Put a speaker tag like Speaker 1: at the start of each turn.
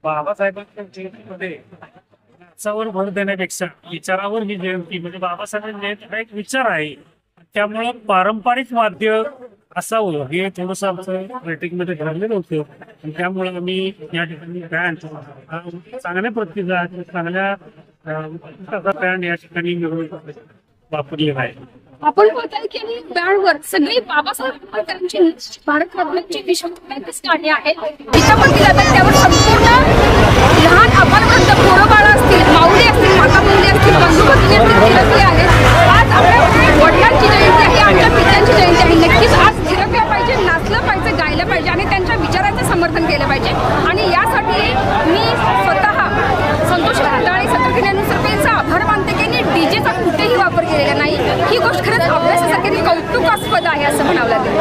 Speaker 1: बाबासाहेबांच्या जयंतीमध्ये नाचावर भर देण्यापेक्षा विचारावर ही जयंती म्हणजे बाबासाहेबांची जयंती हा एक विचार आहे. त्यामुळं पारंपरिक वाद्य असावं हे थोडंसं आमचं मध्ये ठरलेलं होतं. आणि त्यामुळे आम्ही या ठिकाणी बँड चांगल्या प्रतीचा चांगल्या बँड या ठिकाणी मिळवून वापरलेला आहे.
Speaker 2: आपण बोलताय की बँडवर सगळी बाबासाहेब आंबेडकरांची भारतरत्नाची विश्वविख्यात गाणी आहेत. तिथं पण दिलं तर त्यावर संपूर्ण लहान अपरवृद्ध पोरं बाळ असतील, माऊली असतील, माता मुली असतील, बंधू भगिनी असतील, थिरकले आहेत. आज आपल्या वडिलांची जयंती आहे, आमच्या पित्यांची जयंती आहे. नक्कीच आज थिरकलं पाहिजे, नाचलं पाहिजे, गायलं पाहिजे आणि त्यांच्या विचारांचं समर्थन केलं पाहिजे. आणि यासाठी मी स्वतः संतोष राहता आणि सतर्कतेनुसार यांचा आभार मानते की डीजेचा कुठेही वापर केलेला नाही. ही गोष्ट खरंच अभ्यासासाठी कौतुकास्पद आहे असं म्हणावं लागेल.